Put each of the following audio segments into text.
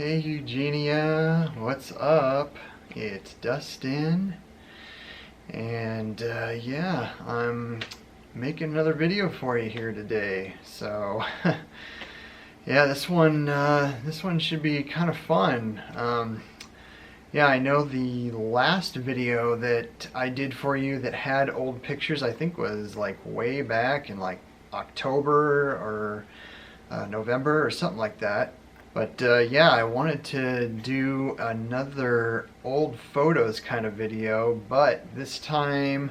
Hey Eugenia, what's up? It's Dustin, and yeah, I'm making another video for you here today. So yeah, this one should be kind of fun. Yeah, I know the last video that I did for you that had old pictures, I think was like way back in like October or November or something like that. But yeah, I wanted to do another old photos kind of video, but this time,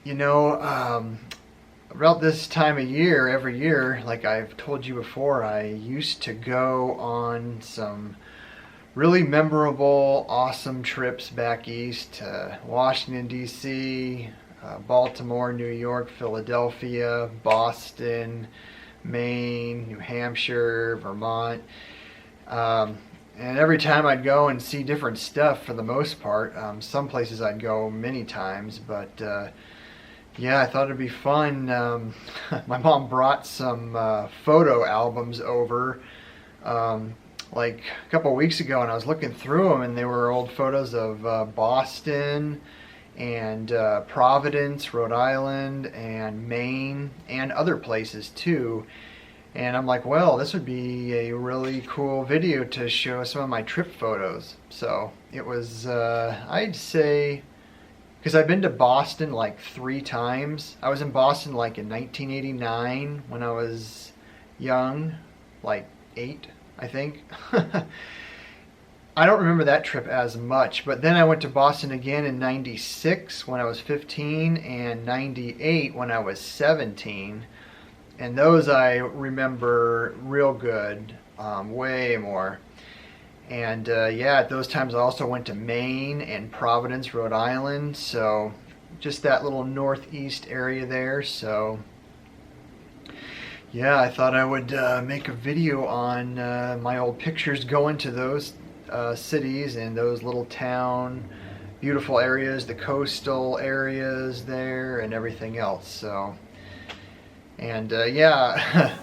about this time of year, every year, like I've told you before, I used to go on some really memorable, awesome trips back east to Washington, D.C., Baltimore, New York, Philadelphia, Boston, Maine, New Hampshire, Vermont. And every time I'd go and see different stuff for the most part. Some places I'd go many times, but yeah, I thought it'd be fun. My mom brought some photo albums over like a couple of weeks ago, and I was looking through them, and they were old photos of Boston and Providence, Rhode Island, and Maine, and other places too. And I'm like, well, this would be a really cool video to show some of my trip photos. So it was, I'd say, because I've been to Boston like 3 times. I was in Boston like in 1989 when I was young, like 8, I think. I don't remember that trip as much, but then I went to Boston again in 96 when I was 15 and 98 when I was 17. And those I remember real good, way more. And yeah, at those times I also went to Maine and Providence, Rhode Island. So just that little northeast area there. So yeah, I thought I would make a video on my old pictures going to those cities and those little town beautiful areas, the coastal areas there and everything else. So, and yeah,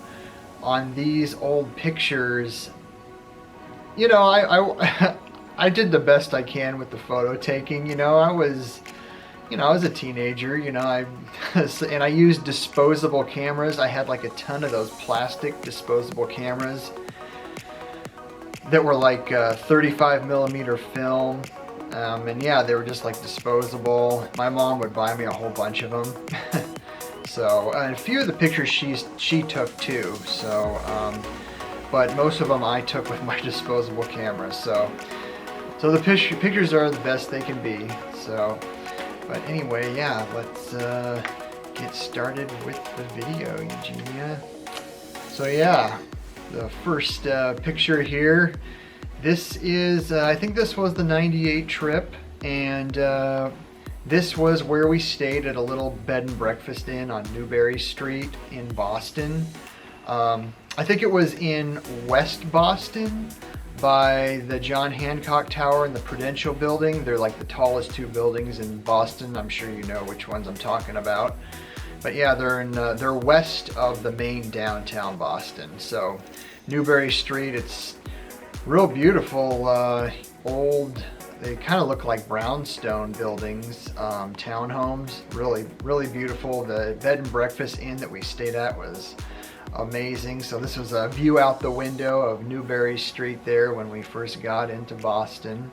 on these old pictures, I did the best I can with the photo taking. I was a teenager, and I used disposable cameras. I had like a ton of those plastic disposable cameras that were like 35 millimeter film. And yeah, they were just like disposable. My mom would buy me a whole bunch of them. So, and a few of the pictures she took too. So, but most of them I took with my disposable camera. So the pictures are the best they can be. So, but anyway, yeah, let's get started with the video, Eugenia. So yeah, the first picture here. This is, I think this was the 98 trip, and this was where we stayed at a little bed and breakfast inn on Newbury Street in Boston. I think it was in West Boston by the John Hancock Tower and the Prudential Building. They're like the tallest 2 buildings in Boston. I'm sure you know which ones I'm talking about. But yeah, they're west of the main downtown Boston. So Newbury Street, it's real beautiful, old, they kind of look like brownstone buildings, townhomes, really beautiful. The bed and breakfast inn that we stayed at was amazing. So this was a view out the window of Newbury Street there when we first got into Boston.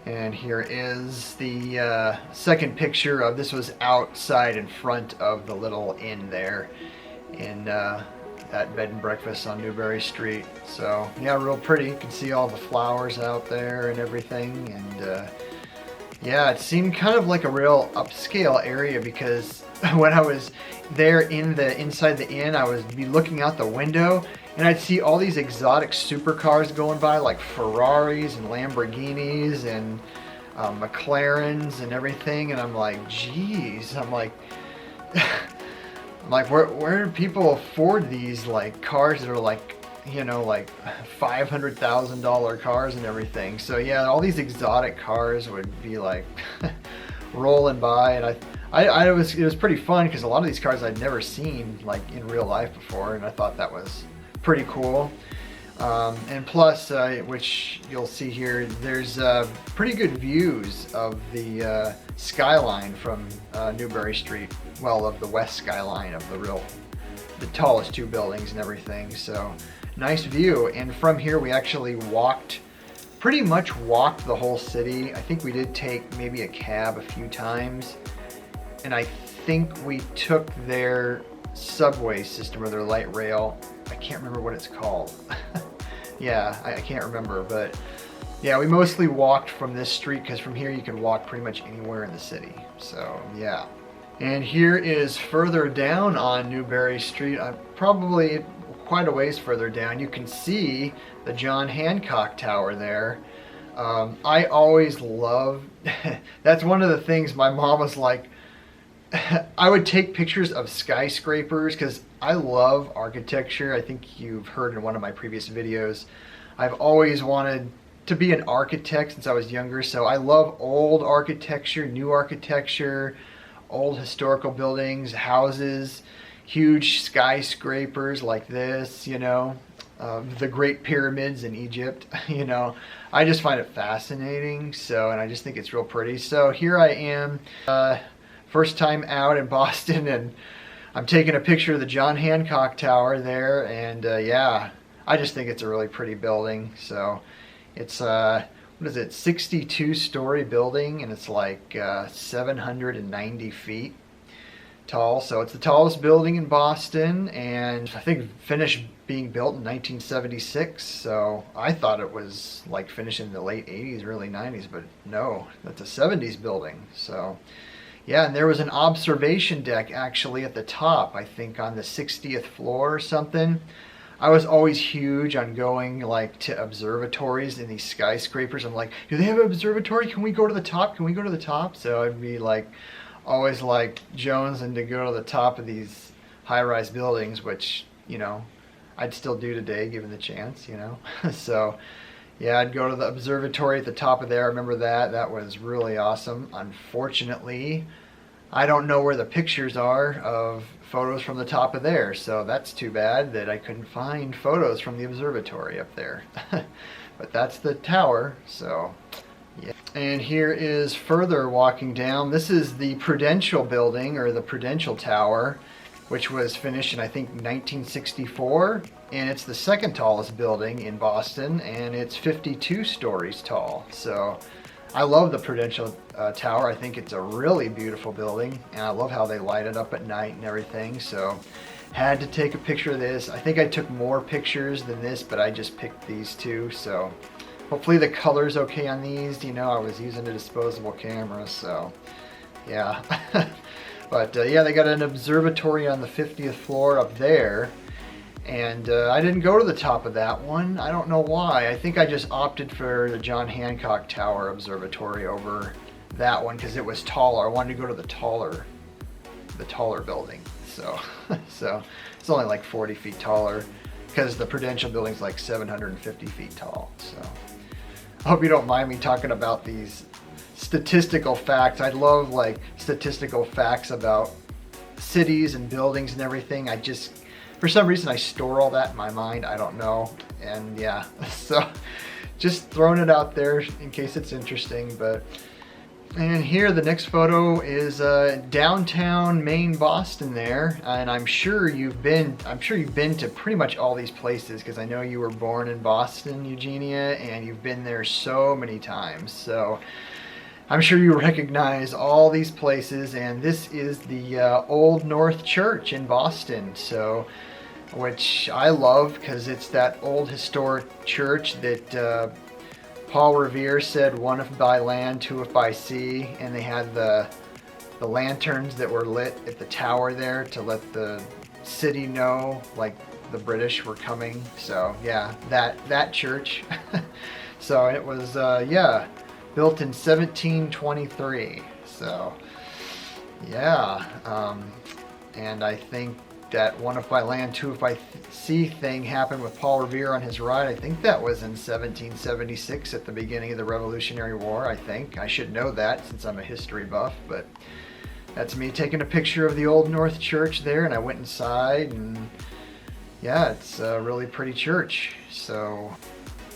And here is the second picture of, this was outside in front of the little inn there in that bed and breakfast on Newbury Street. So yeah, real pretty. You can see all the flowers out there and everything. And yeah, it seemed kind of like a real upscale area, because when I was there inside the inn, I would be looking out the window and I'd see all these exotic supercars going by, like Ferraris and Lamborghinis and McLarens and everything. And I'm like, geez, I'm like, where do people afford these like cars that are like, like $500,000 cars and everything? So yeah, all these exotic cars would be like rolling by, and it was pretty fun because a lot of these cars I'd never seen like in real life before, and I thought that was pretty cool. And plus, which you'll see here, there's pretty good views of the skyline from Newbury Street. Well, of the west skyline of the tallest two buildings and everything. So nice view. And from here, we actually pretty much walked the whole city. I think we did take maybe a cab a few times. And I think we took their subway system or their light rail. I can't remember what it's called. Yeah, I can't remember, but yeah, we mostly walked from this street because from here you can walk pretty much anywhere in the city. So yeah. And here is further down on Newbury Street, probably quite a ways further down, you can see the John Hancock Tower there. I always love, that's one of the things my mom was like, I would take pictures of skyscrapers because I love architecture. I think you've heard in one of my previous videos. I've always wanted to be an architect since I was younger, so I love old architecture, new architecture, old historical buildings, houses, huge skyscrapers like this, you know, the Great Pyramids in Egypt, you know. I just find it fascinating, so, and I just think it's real pretty. So here I am, first time out in Boston, and I'm taking a picture of the John Hancock Tower there, and yeah, I just think it's a really pretty building. So it's what is it, 62-story building, and it's like 790 feet tall. So it's the tallest building in Boston, and I think finished being built in 1976. So I thought it was like finished in the late 80s, early 90s, but no, that's a 70s building. So yeah, and there was an observation deck actually at the top, I think on the 60th floor or something. I was always huge on going like to observatories in these skyscrapers. I'm like, do they have an observatory? Can we go to the top? Can we go to the top? So I'd be like, always like jonesing to go to the top of these high-rise buildings, which, you know, I'd still do today given the chance, you know. So yeah, I'd go to the observatory at the top of there. I remember that. That was really awesome. Unfortunately, I don't know where the pictures are of photos from the top of there. So that's too bad that I couldn't find photos from the observatory up there. But that's the tower, so yeah. And here is further walking down. This is the Prudential building, or the Prudential Tower, which was finished in, I think, 1964. And it's the second tallest building in Boston, and it's 52 stories tall. So I love the Prudential Tower. I think it's a really beautiful building, and I love how they light it up at night and everything. So had to take a picture of this. I think I took more pictures than this, but I just picked these two. So hopefully the color's okay on these. You know, I was using a disposable camera, so yeah. But yeah, they got an observatory on the 50th floor up there. And I didn't go to the top of that one. I don't know why. I think I just opted for the John Hancock Tower Observatory over that one because it was taller. I wanted to go to the taller building. So, so it's only like 40 feet taller because the Prudential building's like 750 feet tall. So I hope you don't mind me talking about these statistical facts. I love like statistical facts about cities and buildings and everything. I just, for some reason, I store all that in my mind. I don't know. And yeah, so just throwing it out there in case it's interesting. But, and here the next photo is downtown Maine, Boston there. And I'm sure you've been to pretty much all these places because I know you were born in Boston, Eugenia, and you've been there so many times. So I'm sure you recognize all these places, and this is the Old North Church in Boston, so, which I love because it's that old historic church that Paul Revere said, one if by land, two if by sea, and they had the lanterns that were lit at the tower there to let the city know like the British were coming. So yeah, that church. So it was yeah, built in 1723. So yeah, and I think that one if by land, two if by sea thing happened with Paul Revere on his ride. I think that was in 1776 at the beginning of the Revolutionary War, I think. I should know that since I'm a history buff, but that's me taking a picture of the Old North Church there, and I went inside, and yeah, it's a really pretty church. So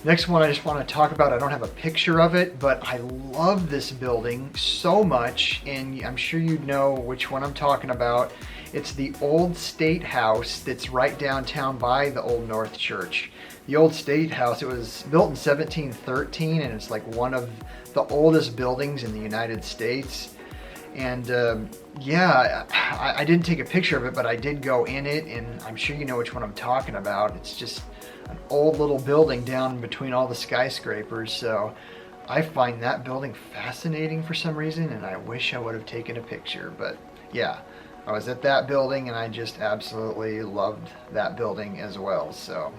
next one I just want to talk about, I don't have a picture of it, but I love this building so much, and I'm sure you know which one I'm talking about. It's the Old State House that's right downtown by the Old North Church. The Old State House, it was built in 1713, and it's like one of the oldest buildings in the United States. And yeah, I didn't take a picture of it, but I did go in it, and I'm sure you know which one I'm talking about. It's just an old little building down between all the skyscrapers. So I find that building fascinating for some reason, and I wish I would have taken a picture. But yeah, I was at that building, and I just absolutely loved that building as well. So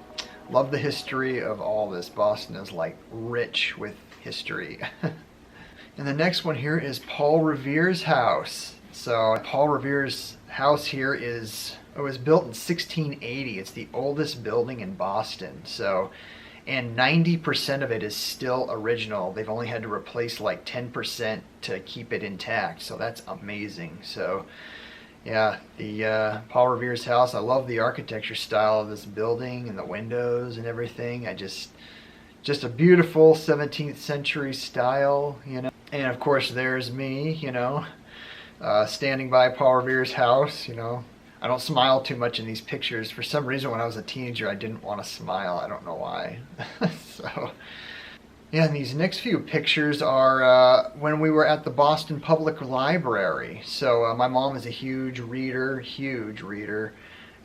love the history of all this. Boston is like rich with history. And the next one here is Paul Revere's house. So Paul Revere's house here it was built in 1680. It's the oldest building in Boston. So, and 90% of it is still original. They've only had to replace like 10% to keep it intact. So that's amazing. So yeah, the Paul Revere's house, I love the architecture style of this building and the windows and everything. Just a beautiful 17th century style, you know. And of course there's me, you know, standing by Paul Revere's house, you know. I don't smile too much in these pictures. For some reason when I was a teenager I didn't want to smile. I don't know why. So yeah, and these next few pictures are when we were at the Boston Public Library. So my mom is a huge reader,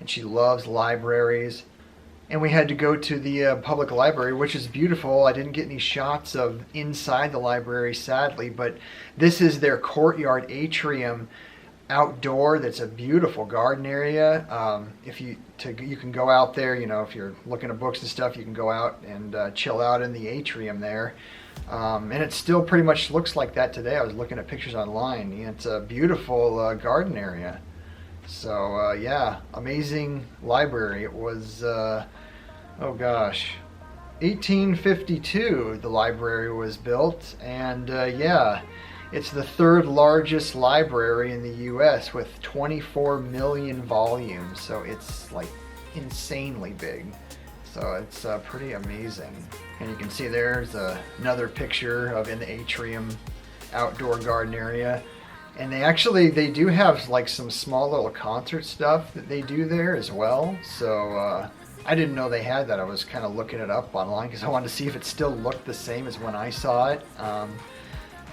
and she loves libraries. And we had to go to the public library, which is beautiful. I didn't get any shots of inside the library, sadly, but this is their courtyard atrium outdoor. That's a beautiful garden area. You can go out there, you know, if you're looking at books and stuff, you can go out and chill out in the atrium there. And it still pretty much looks like that today. I was looking at pictures online. It's a beautiful garden area. So yeah, amazing library. It was, oh gosh, 1852 the library was built, and yeah, it's the third largest library in the US with 24 million volumes. So it's like insanely big. So it's pretty amazing. And you can see there's another picture of in the atrium outdoor garden area. And they do have like some small little concert stuff that they do there as well. So I didn't know they had that. I was kind of looking it up online because I wanted to see if it still looked the same as when I saw it.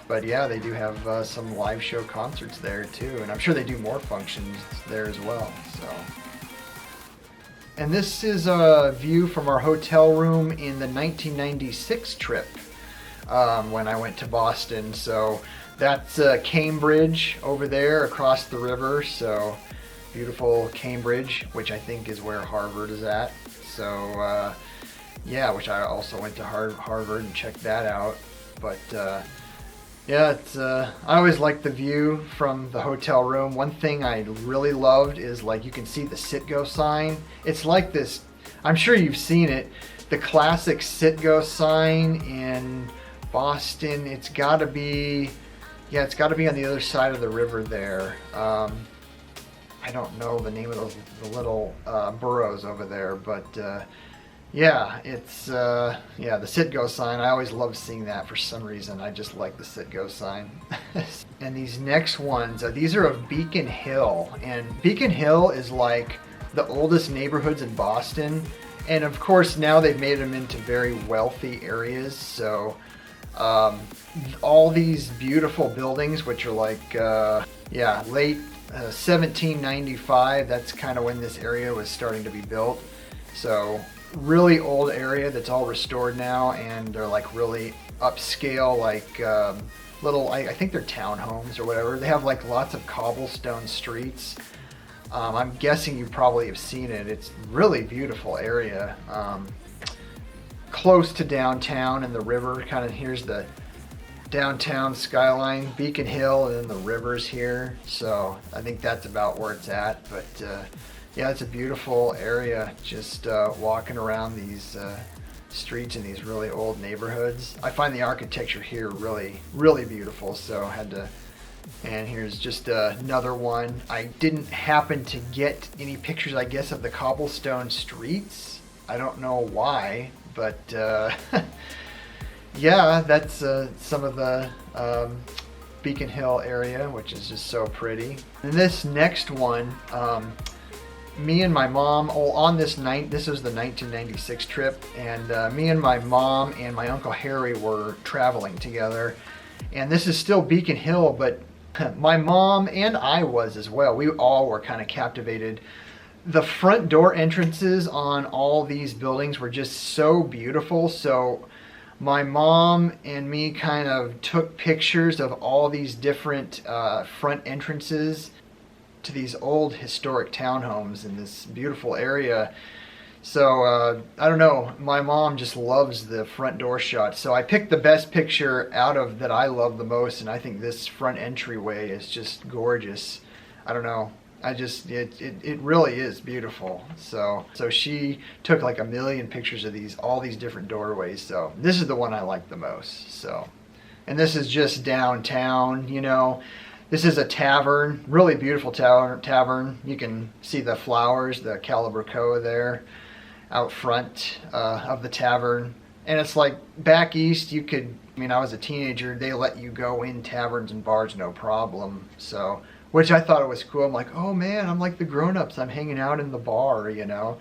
But yeah, they do have some live show concerts there too. And I'm sure they do more functions there as well. So. And this is a view from our hotel room in the 1996 trip when I went to Boston. So that's Cambridge over there across the river. So beautiful Cambridge, which I think is where Harvard is at. So yeah, which I also went to Harvard and checked that out. But yeah, I always like the view from the hotel room. One thing I really loved is like you can see the Citgo sign. It's like this, I'm sure you've seen it, the classic Citgo sign in Boston. It's got to be on the other side of the river there. I don't know the name of the little boroughs over there, but yeah, it's the Citgo sign. I always love seeing that for some reason. I just like the Citgo sign. And these next ones, these are of Beacon Hill, and Beacon Hill is like the oldest neighborhoods in Boston, and of course now they've made them into very wealthy areas. So all these beautiful buildings, which are like late 1795, that's kind of when this area was starting to be built. So really old area that's all restored now, and they're like really upscale, like little, I think they're townhomes or whatever. They have like lots of cobblestone streets. I'm guessing you probably have seen it. It's really beautiful area. Close to downtown and the river, kind of here's the downtown skyline, Beacon Hill, and then the river's here. So I think that's about where it's at. But yeah, it's a beautiful area, just walking around these streets in these really old neighborhoods. I find the architecture here really, really beautiful, so I had to And here's just another one. I didn't happen to get any pictures, I guess, of the cobblestone streets. I don't know why, but yeah, that's some of the Beacon Hill area, which is just so pretty. And this next one, me and my mom, on this night, this was the 1996 trip, and me and my mom and my Uncle Harry were traveling together. And this is still Beacon Hill, but my mom and I was as well. We all were kind of captivated. The front door entrances on all these buildings were just so beautiful. So my mom and me kind of took pictures of all these different front entrances to these old historic townhomes in this beautiful area. So I don't know, my mom just loves the front door shot. So I picked the best picture out of that I love the most, and I think this front entryway is just gorgeous. I don't know, it really is beautiful. So she took like a million pictures of all these different doorways. So this is the one I like the most. So, and this is just downtown, you know. This is a tavern, really beautiful tavern. You can see the flowers, the calibrachoa there out front of the tavern. And it's like back east, I was a teenager, they let you go in taverns and bars no problem. So, which I thought it was cool. I'm like, oh man, I'm like the grown-ups. I'm hanging out in the bar, you know.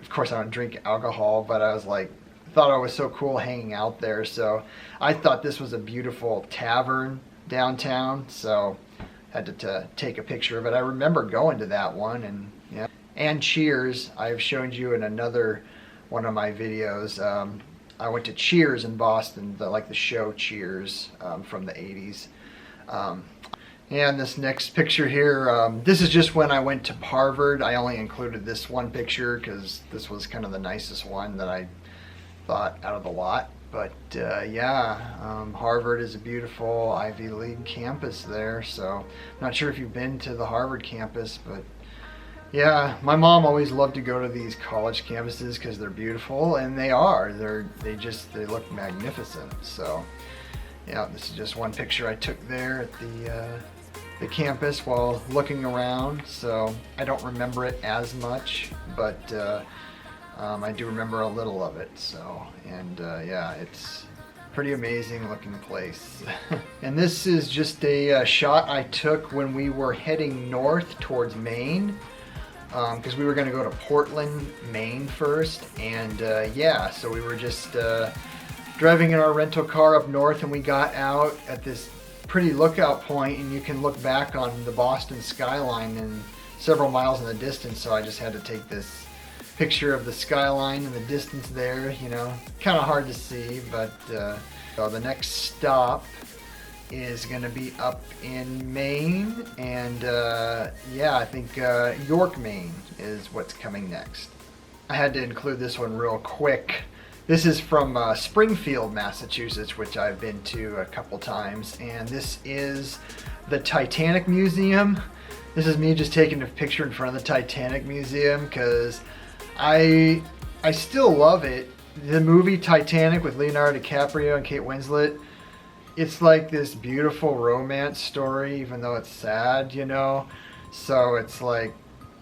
Of course I don't drink alcohol, but I was like, thought it was so cool hanging out there. So I thought this was a beautiful tavern downtown, so had to take a picture of it. I remember going to that one, and yeah. And Cheers, I've shown you in another one of my videos. I went to Cheers in Boston, the show Cheers from the 80s. And this next picture here, this is just when I went to Harvard. I only included this one picture because this was kind of the nicest one that I thought out of the lot. But yeah, Harvard is a beautiful Ivy League campus there. So I'm not sure if you've been to the Harvard campus, but yeah, my mom always loved to go to these college campuses because they're beautiful, and they are. They look magnificent. So yeah, this is just one picture I took there at the campus while looking around. So I don't remember it as much, but I do remember a little of it. So, and yeah, it's pretty amazing looking place. And this is just a shot I took when we were heading north towards Maine, because we were going to go to Portland, Maine first. And yeah, so we were just driving in our rental car up north, and we got out at this pretty lookout point, and you can look back on the Boston skyline and several miles in the distance. So I just had to take this picture of the skyline in the distance there, you know, kind of hard to see. But so the next stop is going to be up in Maine, and yeah, I think York, Maine is what's coming next. I had to include this one real quick. This is from Springfield, Massachusetts, which I've been to a couple times, and this is the Titanic Museum. This is me just taking a picture in front of the Titanic Museum because I still love it. The movie Titanic with Leonardo DiCaprio and Kate Winslet, it's like this beautiful romance story, even though it's sad, you know. So it's like,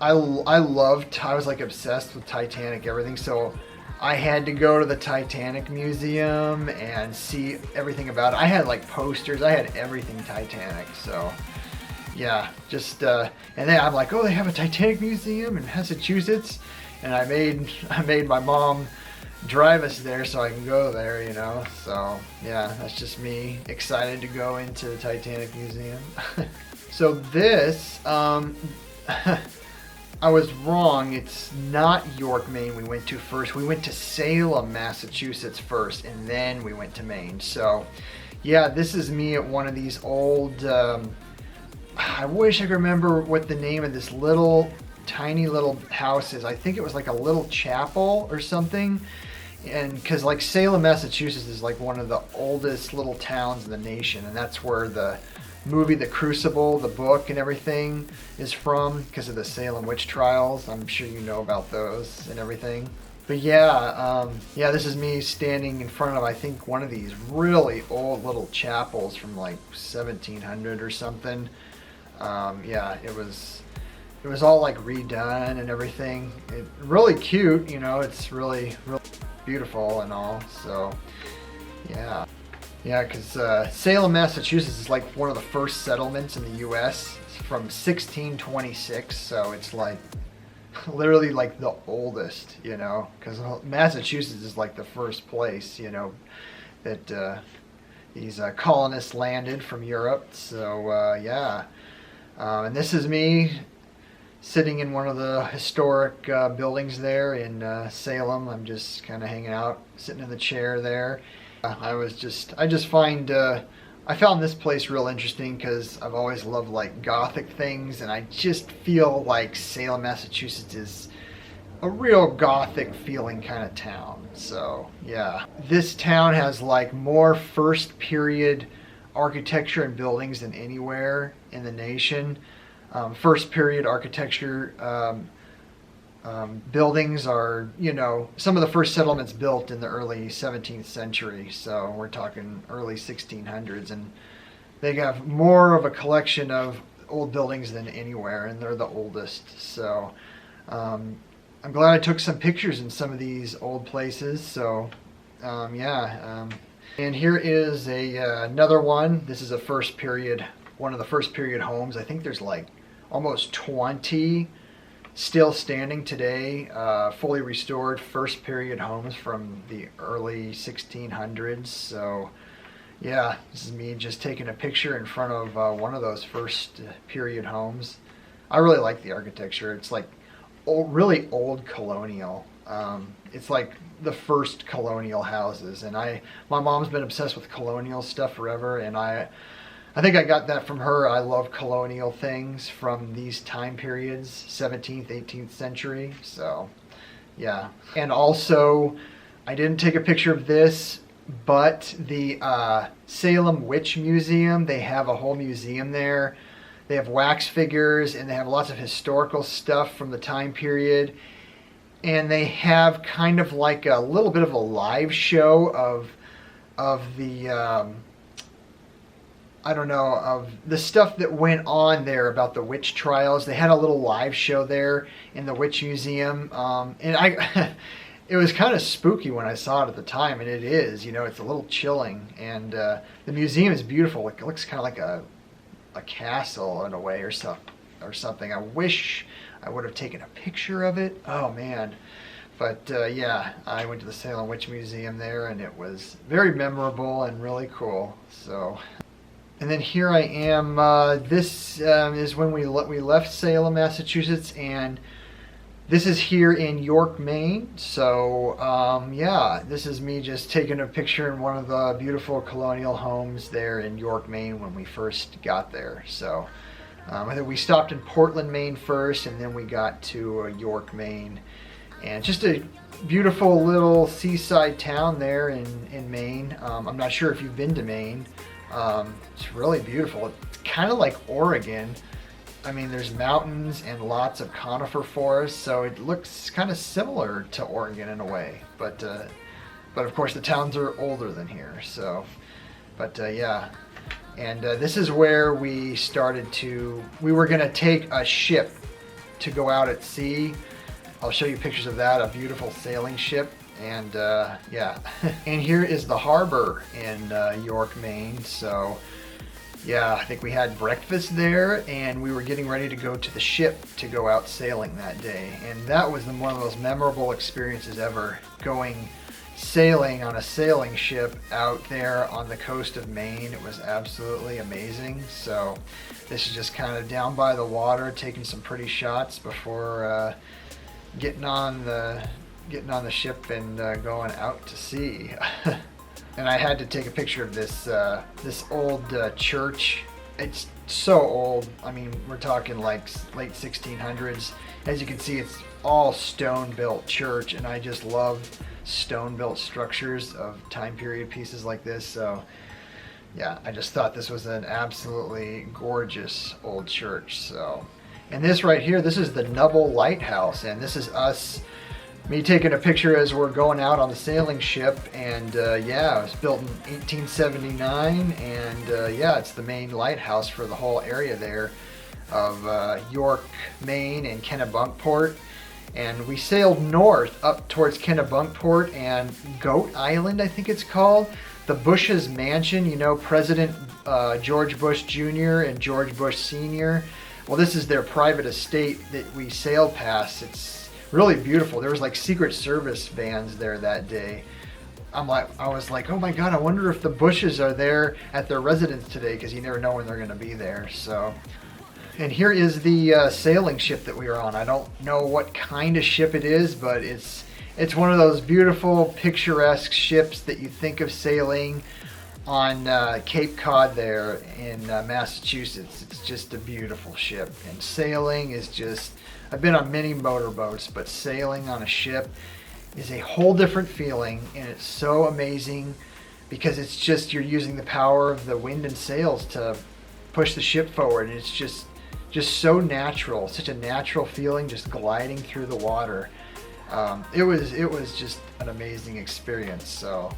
I was like obsessed with Titanic, everything. So I had to go to the Titanic Museum and see everything about it. I had like posters, I had everything Titanic. So yeah, just and then I'm like, oh, they have a Titanic Museum in Massachusetts, and I made my mom drive us there so I can go there, you know. So yeah, that's just me excited to go into the Titanic Museum. So this, I was wrong. It's not York, Maine we went to first. We went to Salem, Massachusetts first, and then we went to Maine. So yeah, this is me at one of these old, I wish I could remember what the name of this tiny little house is. I think it was like a little chapel or something. And because like Salem, Massachusetts is like one of the oldest little towns in the nation, and that's where the movie The Crucible, the book and everything is from, because of the Salem witch trials. I'm sure you know about those and everything. But yeah, yeah, this is me standing in front of, I think, one of these really old little chapels from like 1700 or something. Yeah, it was all like redone and everything. Really cute, you know. It's really beautiful and all. So yeah, yeah, because Salem, Massachusetts is like one of the first settlements in the U.S. It's from 1626, so it's like literally like the oldest, you know, because Massachusetts is like the first place, you know, that these colonists landed from Europe. So yeah, and this is me sitting in one of the historic buildings there in Salem. I'm just kind of hanging out, sitting in the chair there. I found this place real interesting because I've always loved like Gothic things, and I just feel like Salem, Massachusetts is a real Gothic feeling kind of town. So yeah, this town has like more first period architecture and buildings than anywhere in the nation. First period architecture buildings are, you know, some of the first settlements built in the early 17th century, so we're talking early 1600s, and they have more of a collection of old buildings than anywhere, and they're the oldest. So I'm glad I took some pictures in some of these old places. So yeah, and here is another one. This is a first period, one of the first period homes. I think there's like almost 20 still standing today, fully restored first period homes from the early 1600s. So yeah, this is me just taking a picture in front of one of those first period homes. I really like the architecture. It's like really old colonial. It's like the first colonial houses, and my mom's been obsessed with colonial stuff forever, and I think I got that from her. I love colonial things from these time periods, 17th, 18th century. So yeah. And also, I didn't take a picture of this, but the Salem Witch Museum, they have a whole museum there. They have wax figures, and they have lots of historical stuff from the time period. And they have kind of like a little bit of a live show of the I don't know, of the stuff that went on there about the witch trials. They had a little live show there in the Witch Museum, and it was kind of spooky when I saw it at the time, and it is, you know, it's a little chilling. And the museum is beautiful. It looks kind of like a castle in a way, or something. I wish I would have taken a picture of it. Oh man. But yeah, I went to the Salem Witch Museum there, and it was very memorable and really cool. So. And then here I am. This is when we left Salem, Massachusetts, and this is here in York, Maine. So yeah, this is me just taking a picture in one of the beautiful colonial homes there in York, Maine when we first got there. So I think we stopped in Portland, Maine first, and then we got to York, Maine. And just a beautiful little seaside town there in Maine. I'm not sure if you've been to Maine. It's really beautiful. It's kind of like Oregon. I mean, there's mountains and lots of conifer forests, so it looks kind of similar to Oregon in a way. But of course the towns are older than here. So, but yeah. And this is where we we were going to take a ship to go out at sea. I'll show you pictures of that, a beautiful sailing ship. And yeah, and here is the harbor in York, Maine. So yeah, I think we had breakfast there, and we were getting ready to go to the ship to go out sailing that day. And that was one of the most memorable experiences ever, going sailing on a sailing ship out there on the coast of Maine. It was absolutely amazing. So this is just kind of down by the water, taking some pretty shots before getting on the ship and going out to sea. And I had to take a picture of this old church. It's so old. I mean, we're talking like late 1600s. As you can see, it's all stone-built church, and I just love stone-built structures of time period pieces like this. So yeah, I just thought this was an absolutely gorgeous old church. So, and this right here, this is the Nubble Lighthouse, and this is us me taking a picture as we're going out on the sailing ship. And yeah, it was built in 1879, and yeah, it's the main lighthouse for the whole area there of York, Maine, and Kennebunkport. And we sailed north up towards Kennebunkport and Goat Island, I think it's called. The Bush's mansion, you know, President George Bush Jr. and George Bush Sr. Well, this is their private estate that we sailed past. It's really beautiful. There was like Secret Service vans there that day. I was like, oh my God, I wonder if the Bushes are there at their residence today, because you never know when they're going to be there. So. And here is the sailing ship that we were on. I don't know what kind of ship it is, but it's one of those beautiful, picturesque ships that you think of sailing on Cape Cod there in Massachusetts. It's just a beautiful ship. And sailing is just, I've been on many motorboats, but sailing on a ship is a whole different feeling, and it's so amazing because it's just, you're using the power of the wind and sails to push the ship forward, and it's just so natural, such a natural feeling, just gliding through the water. It was just an amazing experience. So,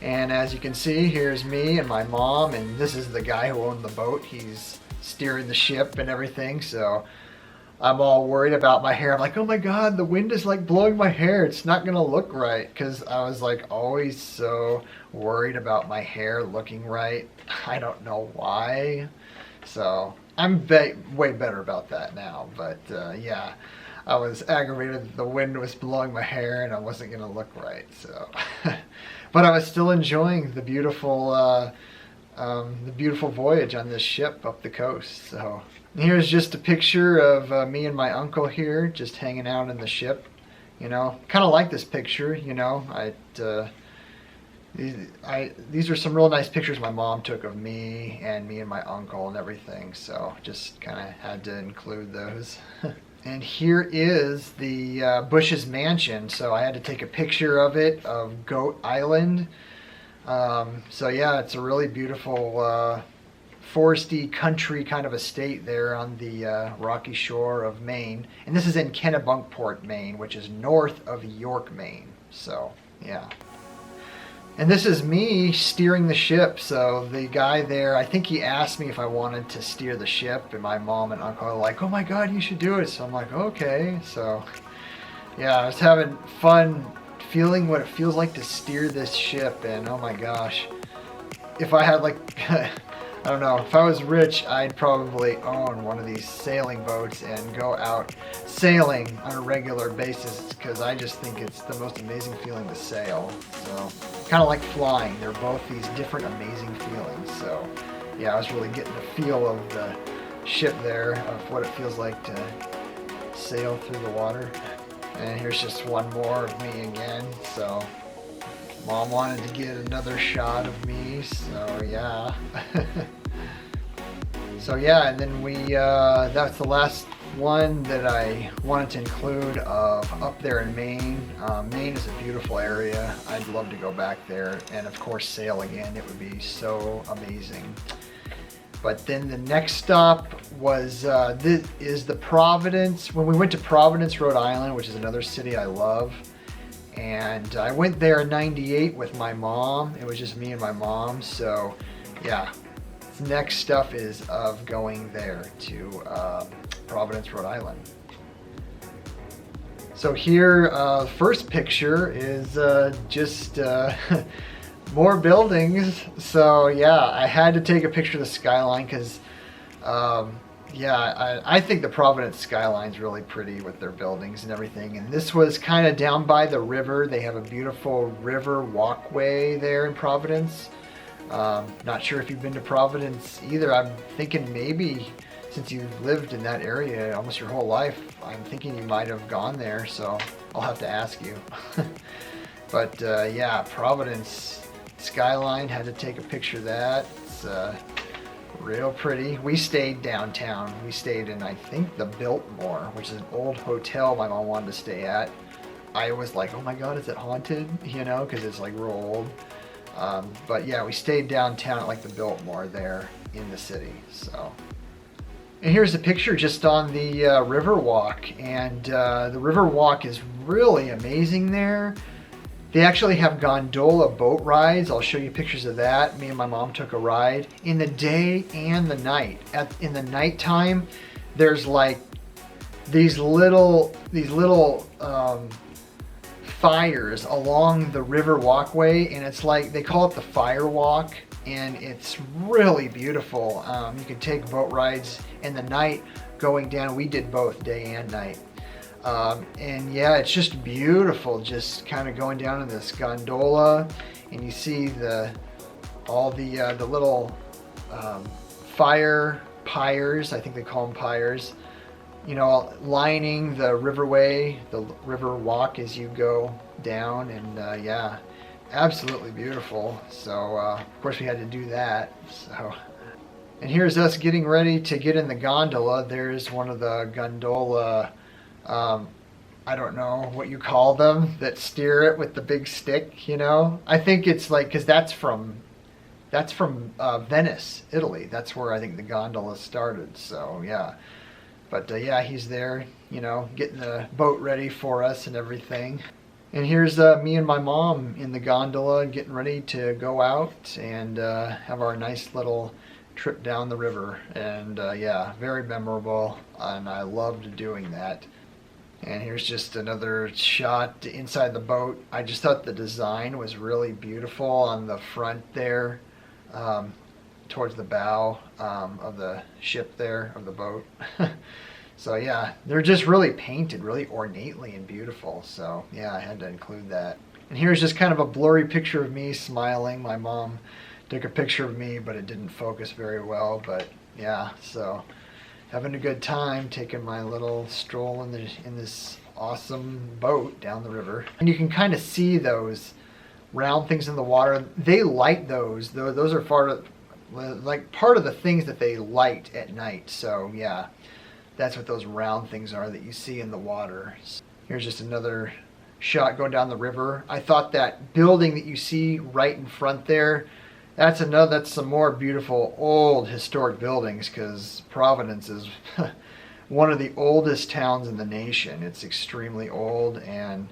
and as you can see, here's me and my mom, and this is the guy who owned the boat. He's steering the ship and everything. So I'm all worried about my hair. I'm like, oh my God, the wind is like blowing my hair. It's not gonna look right, because I was like always so worried about my hair looking right. I don't know why. So I'm way better about that now, but yeah, I was aggravated that the wind was blowing my hair and I wasn't going to look right. So, but I was still enjoying the beautiful voyage on this ship up the coast. So here's just a picture of me and my uncle here, just hanging out in the ship. You know, kind of like this picture. You know, these are some real nice pictures my mom took of me and my uncle and everything, so just kind of had to include those. And here is the Bush's mansion, so I had to take a picture of it, of Goat Island. So yeah, it's a really beautiful foresty country kind of estate there on the rocky shore of Maine. And this is in Kennebunkport, Maine, which is north of York, Maine. So yeah. And this is me steering the ship. So the guy there, I think he asked me if I wanted to steer the ship, and my mom and uncle are like, oh my God, you should do it. So I'm like, okay. So yeah, I was having fun feeling what it feels like to steer this ship. And oh my gosh, if I had like, I don't know, if I was rich, I'd probably own one of these sailing boats and go out sailing on a regular basis, because I just think it's the most amazing feeling to sail. So kind of like flying, they're both these different amazing feelings. So yeah, I was really getting the feel of the ship there, of what it feels like to sail through the water. And here's just one more of me again. So Mom wanted to get another shot of me, so yeah. So yeah, and then that's the last one that I wanted to include of up there in Maine. Maine is a beautiful area. I'd love to go back there and of course sail again. It would be so amazing. But then the next stop was, this is the Providence. When we went to Providence, Rhode Island, which is another city I love. And I went there in '98 with my mom. It was just me and my mom. So yeah, next stuff is of going there to Providence, Rhode Island. So here, first picture is just more buildings. So yeah, I had to take a picture of the skyline because yeah, I think the Providence skyline's really pretty with their buildings and everything. And this was kind of down by the river. They have a beautiful river walkway there in Providence. Not sure if you've been to Providence either. I'm thinking maybe since you've lived in that area almost your whole life, I'm thinking you might have gone there. So I'll have to ask you. But yeah, Providence skyline, had to take a picture of that. It's real pretty. We stayed downtown. We stayed in, I think, the Biltmore, which is an old hotel my mom wanted to stay at. I was like, oh my God, is it haunted? You know, because it's like real old. But yeah, we stayed downtown at like the Biltmore there in the city. So, and here's a picture just on the river walk. And the river walk is really amazing there. They actually have gondola boat rides. I'll show you pictures of that. Me and my mom took a ride in the day and the night. In the nighttime, there's like these little fires along the river walkway, and it's like, they call it the fire walk, and it's really beautiful. You can take boat rides in the night going down. We did both day and night. And yeah, it's just beautiful, just kind of going down in this gondola, and you see all the little fire pyres, I think they call them pyres, you know, lining the riverway, the river walk as you go down, and yeah, absolutely beautiful. So of course we had to do that. So, and here's us getting ready to get in the gondola. There's one of the gondola, I don't know what you call them, that steer it with the big stick, you know. I think it's like, because that's from Venice, Italy. That's where I think the gondola started. So yeah, but yeah, he's there, you know, getting the boat ready for us and everything. And here's me and my mom in the gondola getting ready to go out and have our nice little trip down the river. And yeah, very memorable, and I loved doing that. And here's just another shot inside the boat. I just thought the design was really beautiful on the front there, towards the bow of the ship there, of the boat. So yeah, they're just really painted really ornately and beautiful. So yeah, I had to include that. And here's just kind of a blurry picture of me smiling. My mom took a picture of me, but it didn't focus very well. But yeah, so having a good time taking my little stroll in this awesome boat down the river. And you can kind of see those round things in the water. They light those. Those are part of the things that they light at night. So yeah, that's what those round things are that you see in the water. Here's just another shot going down the river. I thought that building that you see right in front there, that's some more beautiful old historic buildings, because Providence is one of the oldest towns in the nation. It's extremely old, and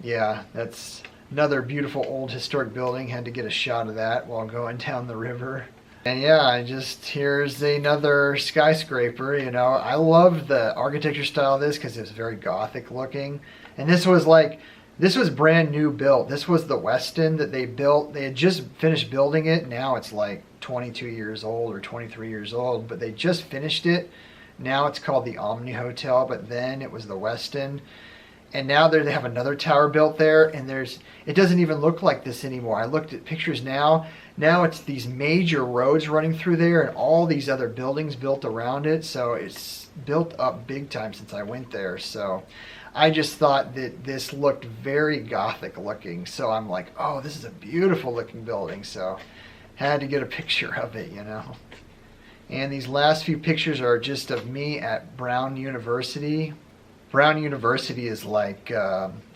yeah, that's another beautiful old historic building. Had to get a shot of that while going down the river. And yeah, here's another skyscraper. You know, I loved the architecture style of this because it was very Gothic looking. And this was brand new built. This was the Westin that they built. They had just finished building it. Now it's like 22 years old or 23 years old, but they just finished it. Now it's called the Omni Hotel, but then it was the Westin. And now they have another tower built there, and it doesn't even look like this anymore. I looked at pictures now. Now it's these major roads running through there and all these other buildings built around it. So it's built up big time since I went there. So I just thought that this looked very Gothic looking. So I'm like, oh, this is a beautiful looking building. So had to get a picture of it, you know. And these last few pictures are just of me at Brown University. Brown University is like,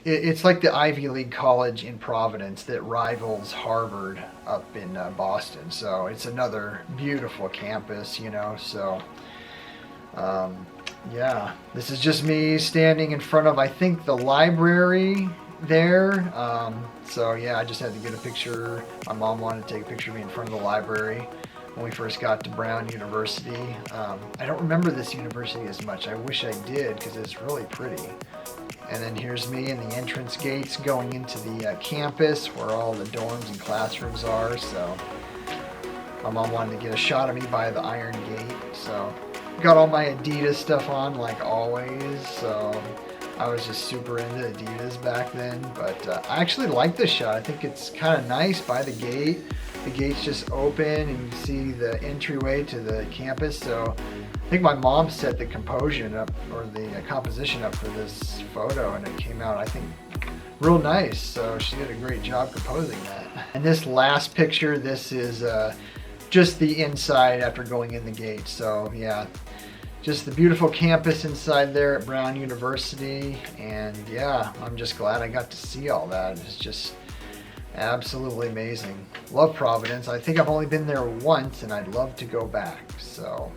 it's like the Ivy League college in Providence that rivals Harvard up in Boston. So it's another beautiful campus, you know. So yeah, this is just me standing in front of, I think, the library there. So yeah, I just had to get a picture. My mom wanted to take a picture of me in front of the library when we first got to Brown University. I don't remember this university as much. I wish I did, because it's really pretty. And then here's me in the entrance gates going into the campus where all the dorms and classrooms are. So my mom wanted to get a shot of me by the Iron Gate. So got all my Adidas stuff on like always. So I was just super into Adidas back then. But I actually like this shot. I think it's kind of nice by the gate. The gate's just open and you see the entryway to the campus. So I think my mom set the composition up, or the composition up for this photo, and it came out, I think, real nice. So she did a great job composing that. And this last picture, this is just the inside after going in the gate. So yeah, just the beautiful campus inside there at Brown University. And yeah, I'm just glad I got to see all that. It's just absolutely amazing. Love Providence. I think I've only been there once, and I'd love to go back. So,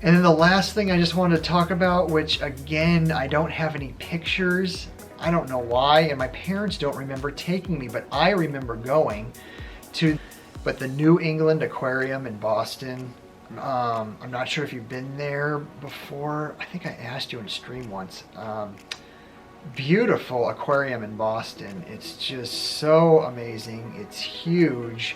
and then the last thing I just wanted to talk about, which again, I don't have any pictures I don't know why, and my parents don't remember taking me, but I remember going to the New England Aquarium in Boston. I'm not sure if you've been there before. I think I asked you in stream once. Beautiful aquarium in Boston. It's just so amazing. It's huge.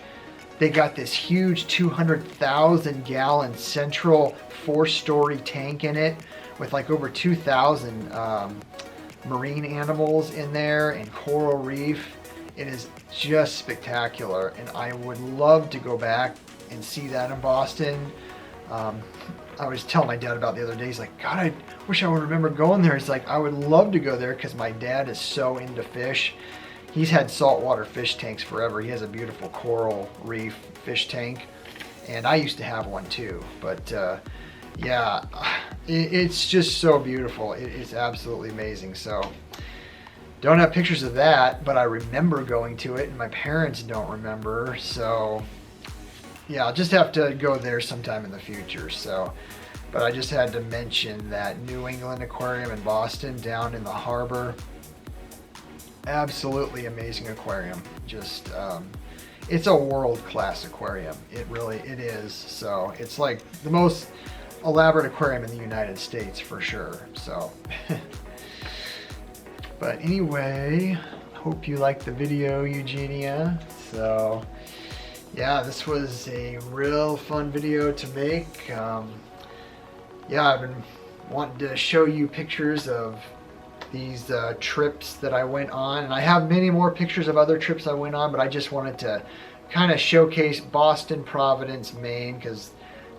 They got this huge 200,000 gallon central 4-story tank in it with like over 2,000 marine animals in there and coral reef. It is just spectacular, and I would love to go back and see that in Boston. I was telling my dad about the other day. He's like, God, I wish I would remember going there. He's like, I would love to go there because my dad is so into fish. He's had saltwater fish tanks forever. He has a beautiful coral reef fish tank, and I used to have one too. But yeah, it's just so beautiful. It's absolutely amazing. So don't have pictures of that, but I remember going to it, and my parents don't remember. So yeah, I'll just have to go there sometime in the future. So, but I just had to mention that New England Aquarium in Boston down in the harbor. Absolutely amazing aquarium. Just, it's a world-class aquarium. It is. So it's like the most elaborate aquarium in the United States for sure. So, but anyway, hope you liked the video, Eugenia. So yeah, this was a real fun video to make. Yeah, I've been wanting to show you pictures of these trips that I went on, and I have many more pictures of other trips I went on, but I just wanted to kind of showcase Boston, Providence, Maine, because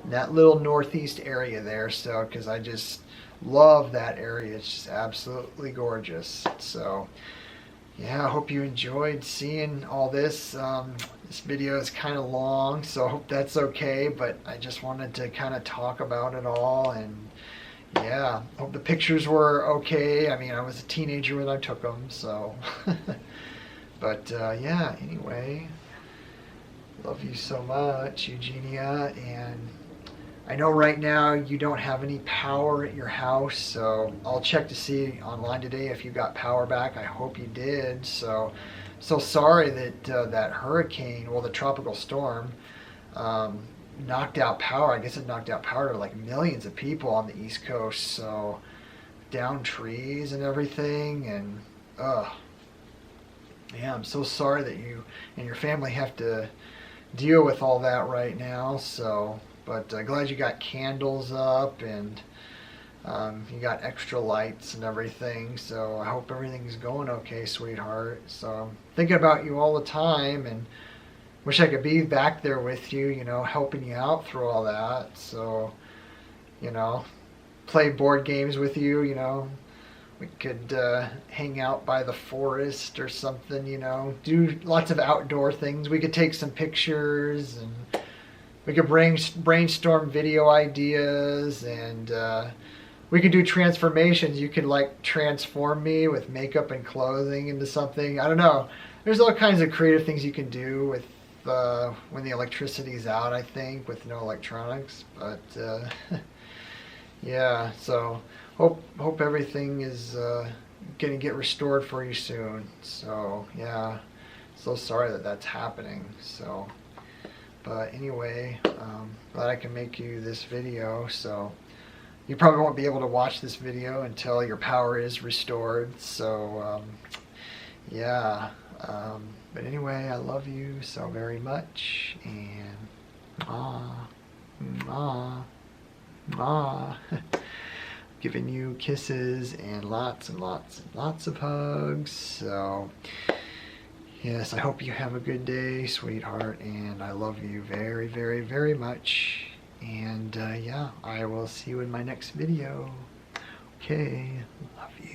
that little northeast area there. So because I just love that area. It's just absolutely gorgeous. So yeah, I hope you enjoyed seeing all this. This video is kind of long, so I hope that's okay, but I just wanted to kind of talk about it all. And yeah, hope the pictures were okay. I mean, I was a teenager when I took them, so but yeah, anyway, love you so much, Eugenia. And I know right now you don't have any power at your house, so I'll check to see online today if you got power back. I hope you did. So sorry that that hurricane, well, the tropical storm, knocked out power. I guess it knocked out power to like millions of people on the East Coast. So down trees and everything, and yeah, I'm so sorry that you and your family have to deal with all that right now. So, but glad you got candles up, and you got extra lights and everything. So I hope everything's going okay, sweetheart. So I'm thinking about you all the time, and wish I could be back there with you, you know, helping you out through all that. So, you know, play board games with you, you know. We could hang out by the forest or something, you know, do lots of outdoor things. We could take some pictures, and we could brainstorm video ideas, and we could do transformations. You could like transform me with makeup and clothing into something. I don't know. There's all kinds of creative things you can do with when the electricity's out, I think, with no electronics. But yeah, so hope everything is gonna get restored for you soon. So yeah, so sorry that that's happening. So, but anyway, glad I can make you this video. So you probably won't be able to watch this video until your power is restored. So yeah, but anyway, I love you so very much, and giving you kisses and lots and lots and lots of hugs. So yes, I hope you have a good day, sweetheart, and I love you very, very, very much. And yeah, I will see you in my next video. Okay, love you.